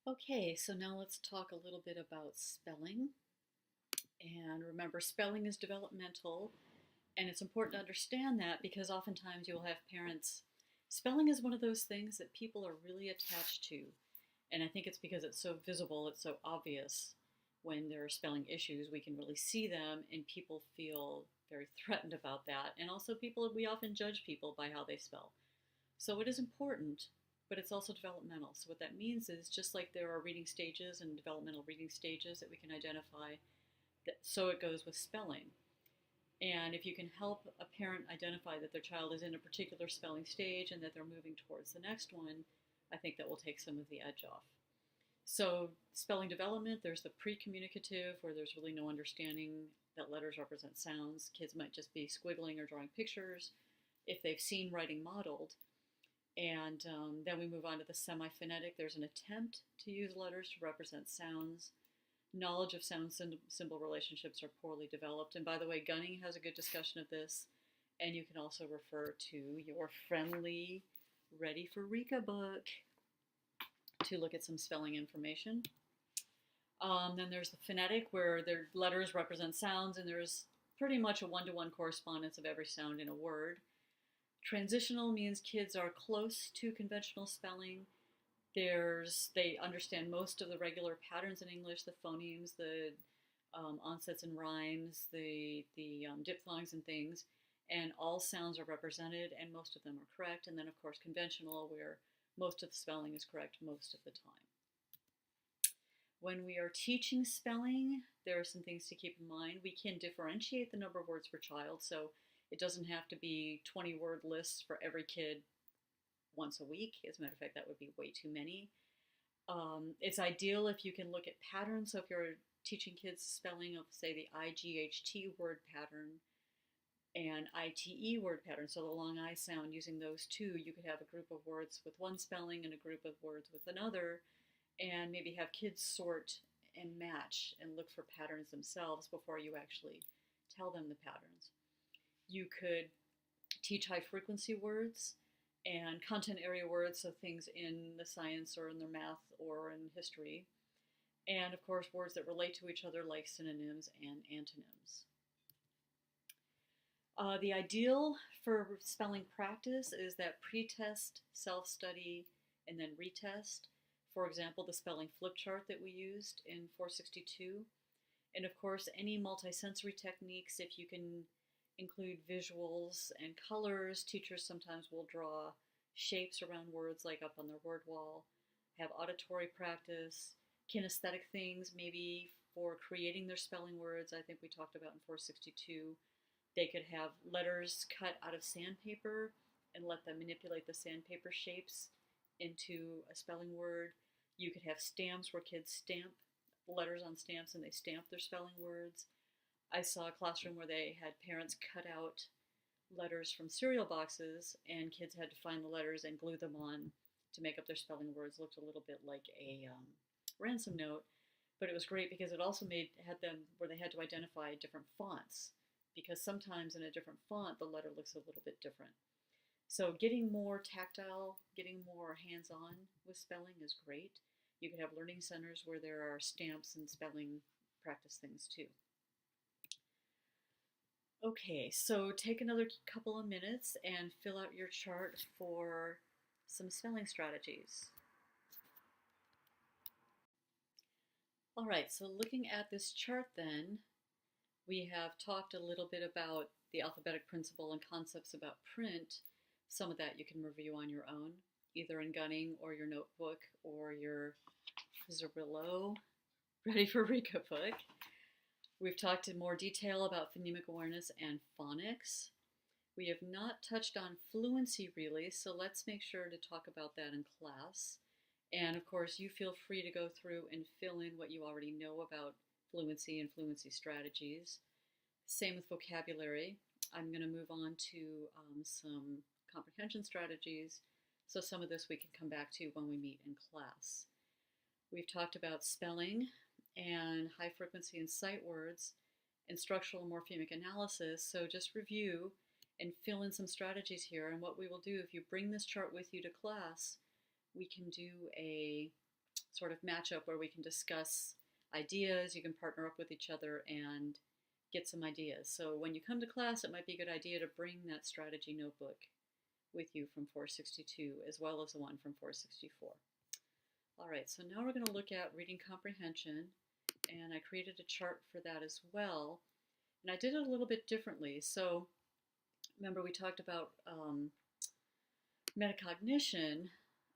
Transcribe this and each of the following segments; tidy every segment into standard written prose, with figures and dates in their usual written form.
Okay, so now let's talk a little bit about spelling. And remember, spelling is developmental, and it's important to understand that because oftentimes you'll have parents. Spelling is one of those things that people are really attached to. And I think it's because it's so visible, it's so obvious. When there are spelling issues, we can really see them, and people feel very threatened about that. And also, we often judge people by how they spell. So it is important, but it's also developmental. So what that means is just like there are reading stages and developmental reading stages that we can identify, so it goes with spelling. And if you can help a parent identify that their child is in a particular spelling stage and that they're moving towards the next one, I think that will take some of the edge off. So spelling development, there's the pre-communicative where there's really no understanding that letters represent sounds. Kids might just be squiggling or drawing pictures if they've seen writing modeled. And then we move on to the semi-phonetic. There's an attempt to use letters to represent sounds. Knowledge of sound symbol relationships are poorly developed. And by the way, Gunning has a good discussion of this. And you can also refer to your friendly Ready for RICA book to look at some spelling information. Then there's the phonetic, where their letters represent sounds, and there's pretty much a one-to-one correspondence of every sound in a word. Transitional means kids are close to conventional spelling. They understand most of the regular patterns in English, the phonemes, the onsets and rhymes, the diphthongs and things, and all sounds are represented, and most of them are correct. And then, of course, conventional, where most of the spelling is correct most of the time. When we are teaching spelling, there are some things to keep in mind. We can differentiate the number of words per child, so it doesn't have to be 20-word lists for every kid once a week. As a matter of fact, that would be way too many. It's ideal if you can look at patterns. So if you're teaching kids spelling of, say, the IGHT word pattern and ITE word pattern, so the long I sound, using those two, you could have a group of words with one spelling and a group of words with another, and maybe have kids sort and match and look for patterns themselves before you actually tell them the patterns. You could teach high frequency words and content area words, so things in the science or in the math or in history. And of course, words that relate to each other like synonyms and antonyms. The ideal for spelling practice is that pretest, self-study, and then retest. For example, the spelling flip chart that we used in 462. And of course, any multisensory techniques, if you can include visuals and colors. Teachers sometimes will draw shapes around words like up on their word wall, have auditory practice, kinesthetic things maybe for creating their spelling words. I think we talked about in 462. They could have letters cut out of sandpaper and let them manipulate the sandpaper shapes into a spelling word. You could have stamps where kids stamp letters on stamps and they stamp their spelling words. I saw a classroom where they had parents cut out letters from cereal boxes, and kids had to find the letters and glue them on to make up their spelling words. Looked a little bit like a ransom note, but it was great because it also had them where they had to identify different fonts, because sometimes in a different font the letter looks a little bit different. So getting more tactile, getting more hands-on with spelling is great. You could have learning centers where there are stamps and spelling practice things too. Okay, so take another couple of minutes and fill out your chart for some spelling strategies. All right, so looking at this chart then, we have talked a little bit about the alphabetic principle and concepts about print. Some of that you can review on your own, either in Gunning or your notebook or your Zerillo Ready for RICA book. We've talked in more detail about phonemic awareness and phonics. We have not touched on fluency really, so let's make sure to talk about that in class. And of course, you feel free to go through and fill in what you already know about fluency and fluency strategies. Same with vocabulary. I'm going to move on to some comprehension strategies, so some of this we can come back to when we meet in class. We've talked about spelling and high frequency and sight words and structural morphemic analysis. So just review and fill in some strategies here. And what we will do, if you bring this chart with you to class, we can do a sort of matchup where we can discuss ideas. You can partner up with each other and get some ideas. So when you come to class, it might be a good idea to bring that strategy notebook with you from 462 as well as the one from 464. All right, so now we're going to look at reading comprehension, and I created a chart for that as well. And I did it a little bit differently. So remember we talked about metacognition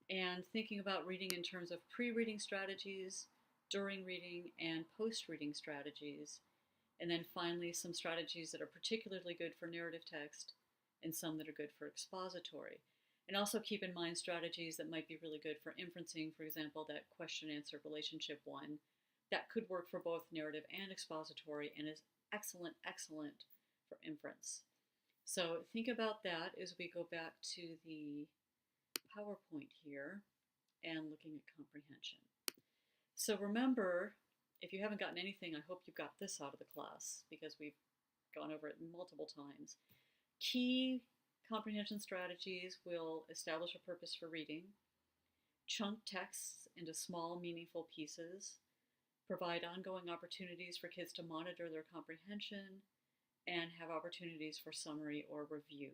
and thinking about reading in terms of pre-reading strategies, during reading, and post-reading strategies. And then finally some strategies that are particularly good for narrative text and some that are good for expository. And also keep in mind strategies that might be really good for inferencing, for example, that question-answer relationship one. That could work for both narrative and expository and is excellent for inference. So think about that as we go back to the PowerPoint here and looking at comprehension. So remember, if you haven't gotten anything, I hope you got this out of the class because we've gone over it multiple times. Key comprehension strategies will establish a purpose for reading, chunk texts into small, meaningful pieces, provide ongoing opportunities for kids to monitor their comprehension, and have opportunities for summary or review.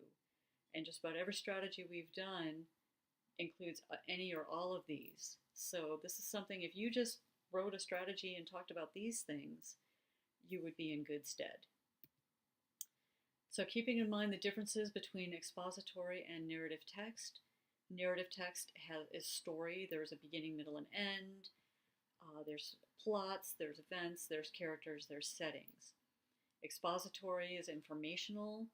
And just about every strategy we've done includes any or all of these. So this is something, if you just wrote a strategy and talked about these things, you would be in good stead. So keeping in mind the differences between expository and narrative text. Narrative text is story. There's a beginning, middle, and end. There's plots, there's events, there's characters, there's settings. Expository is informational.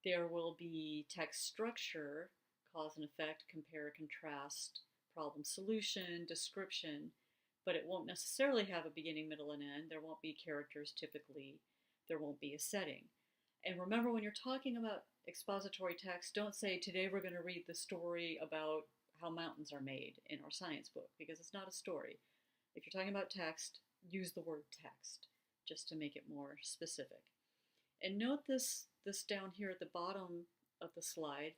There will be text structure, cause and effect, compare, contrast, problem solution, description, but it won't necessarily have a beginning, middle, and end. There won't be characters typically. There won't be a setting. And remember, when you're talking about expository text, don't say, today we're going to read the story about how mountains are made in our science book, because it's not a story. If you're talking about text, use the word text, just to make it more specific. And note this down here at the bottom of the slide,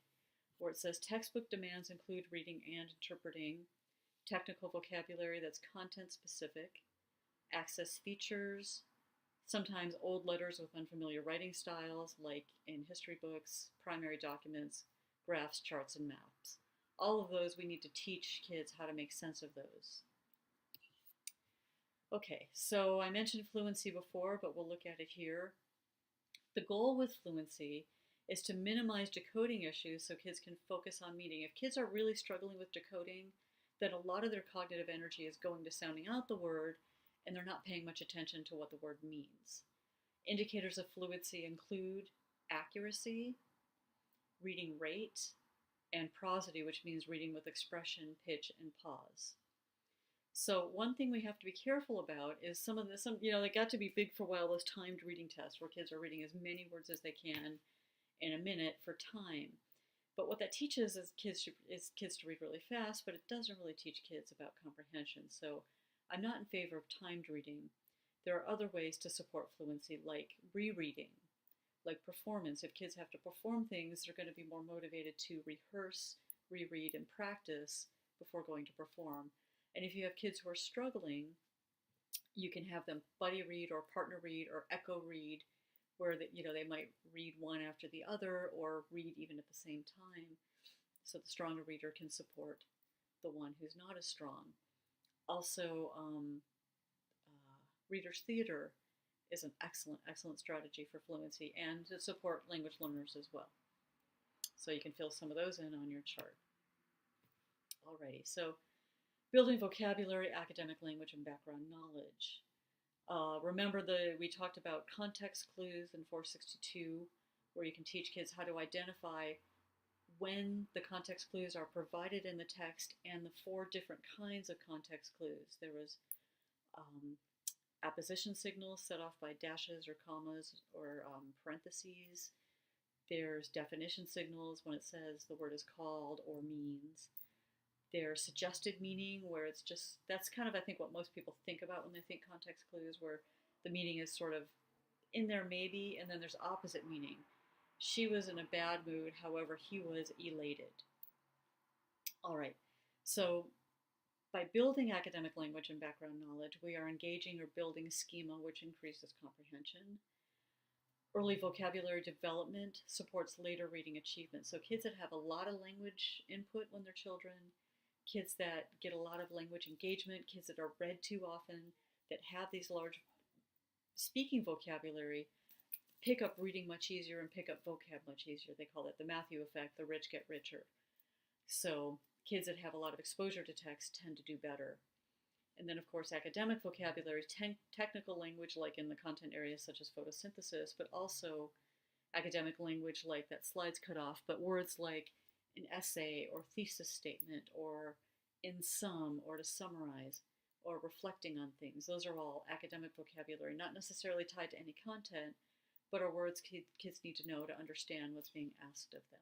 where it says textbook demands include reading and interpreting, technical vocabulary that's content specific, access features, sometimes old letters with unfamiliar writing styles, like in history books, primary documents, graphs, charts, and maps. All of those, we need to teach kids how to make sense of those. Okay, so I mentioned fluency before, but we'll look at it here. The goal with fluency is to minimize decoding issues so kids can focus on meaning. If kids are really struggling with decoding, then a lot of their cognitive energy is going to sounding out the word, and they're not paying much attention to what the word means. Indicators of fluency include accuracy, reading rate, and prosody, which means reading with expression, pitch, and pause. So one thing we have to be careful about is they got to be big for a while, those timed reading tests where kids are reading as many words as they can in a minute for time. But what that teaches is kids to read really fast, but it doesn't really teach kids about comprehension. So I'm not in favor of timed reading. There are other ways to support fluency, like rereading, like performance. If kids have to perform things, they're going to be more motivated to rehearse, reread, and practice before going to perform. And if you have kids who are struggling, you can have them buddy read or partner read or echo read, where they might read one after the other or read even at the same time, so the stronger reader can support the one who's not as strong. Also, reader's theater is an excellent strategy for fluency and to support language learners as well. So you can fill some of those in on your chart. Alrighty, so building vocabulary, academic language, and background knowledge. Remember we talked about context clues in 462, where you can teach kids how to identify when the context clues are provided in the text and the 4 different kinds of context clues. There was apposition signals set off by dashes or commas or parentheses. There's definition signals when it says the word is called or means. There's suggested meaning, where it's just, that's kind of, I think, what most people think about when they think context clues, where the meaning is sort of in there maybe, and then there's opposite meaning. She was in a bad mood, however, he was elated. All right, so By building academic language and background knowledge, we are engaging or building a schema which increases comprehension. Early vocabulary development supports later reading achievement. So kids that have a lot of language input when they're children, kids that get a lot of language engagement, kids that are read too often, that have these large speaking vocabulary, pick up reading much easier and pick up vocab much easier. They call it the Matthew effect, the rich get richer. So kids that have a lot of exposure to text tend to do better. And then, of course, academic vocabulary, technical language like in the content areas such as photosynthesis, but also academic language like that slides cut off, but words like an essay or thesis statement or in sum or to summarize or reflecting on things. Those are all academic vocabulary, not necessarily tied to any content, but are words kids need to know to understand what's being asked of them.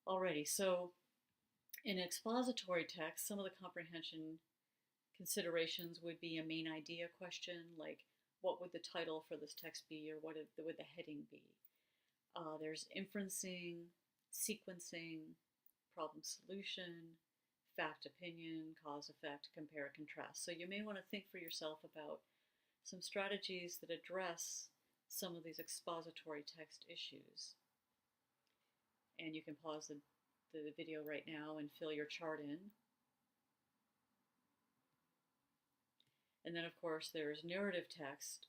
Alrighty, so in expository text, some of the comprehension considerations would be a main idea question, like what would the title for this text be, or what would the heading be? There's inferencing, sequencing, problem solution, fact opinion, cause effect, compare, contrast. So you may want to think for yourself about some strategies that address some of these expository text issues. And you can pause the video right now and fill your chart in. And then, of course, there's narrative text.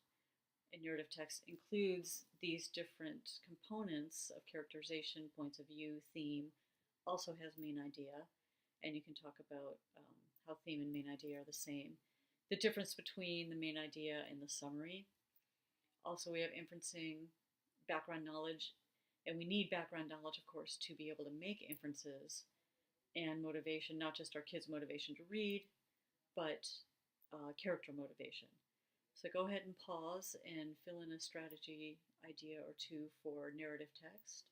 And narrative text includes these different components of characterization, points of view, theme, also has main idea. And you can talk about how theme and main idea are the same. The difference between the main idea and the summary. Also, we have inferencing, background knowledge, and we need background knowledge, of course, to be able to make inferences, and motivation, not just our kids' motivation to read, but character motivation. So go ahead and pause and fill in a strategy idea or two for narrative text.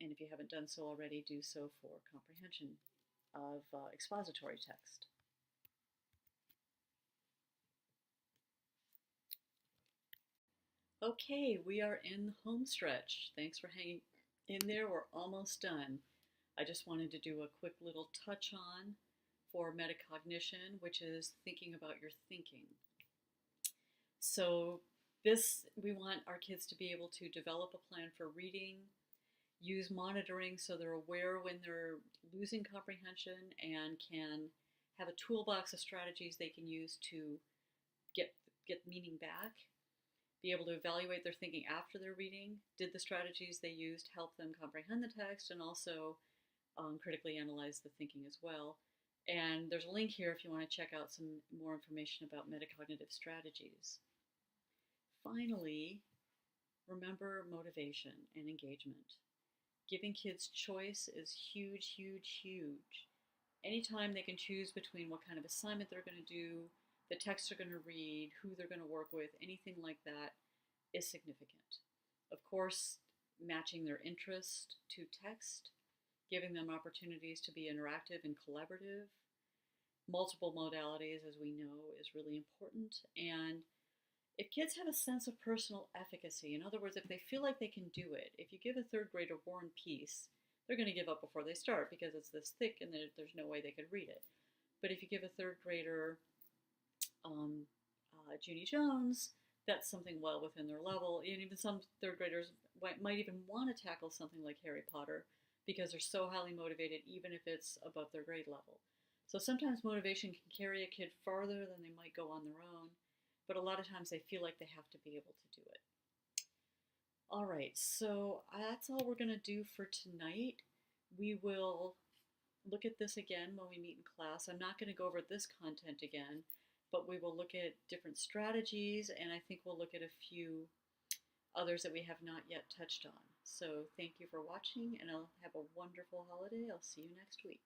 And if you haven't done so already, do so for comprehension of expository text. Okay, we are in the home stretch. Thanks for hanging in there. We're almost done. I just wanted to do a quick little touch on for metacognition, which is thinking about your thinking. So we want our kids to be able to develop a plan for reading, use monitoring so they're aware when they're losing comprehension and can have a toolbox of strategies they can use to get meaning back. Be able to evaluate their thinking after their reading. Did the strategies they used help them comprehend the text, and also critically analyze the thinking as well. And there's a link here if you want to check out some more information about metacognitive strategies. Finally, remember motivation and engagement. Giving kids choice is huge, huge, huge. Anytime they can choose between what kind of assignment they're going to do, the text they're going to read, who they're going to work with, anything like that is significant. Of course, matching their interest to text, giving them opportunities to be interactive and collaborative. Multiple modalities, as we know, is really important. And if kids have a sense of personal efficacy, in other words, if they feel like they can do it, if you give a third grader War and Peace, they're going to give up before they start because it's this thick and there's no way they could read it. But if you give a third grader Junie Jones, that's something well within their level. And even some third graders might even want to tackle something like Harry Potter because they're so highly motivated, even if it's above their grade level. So sometimes motivation can carry a kid farther than they might go on their own, but a lot of times they feel like they have to be able to do it. All right, so that's all we're going to do for tonight. We will look at this again when we meet in class. I'm not going to go over this content again, but we will look at different strategies, and I think we'll look at a few others that we have not yet touched on. So thank you for watching, and I'll have a wonderful holiday. I'll see you next week.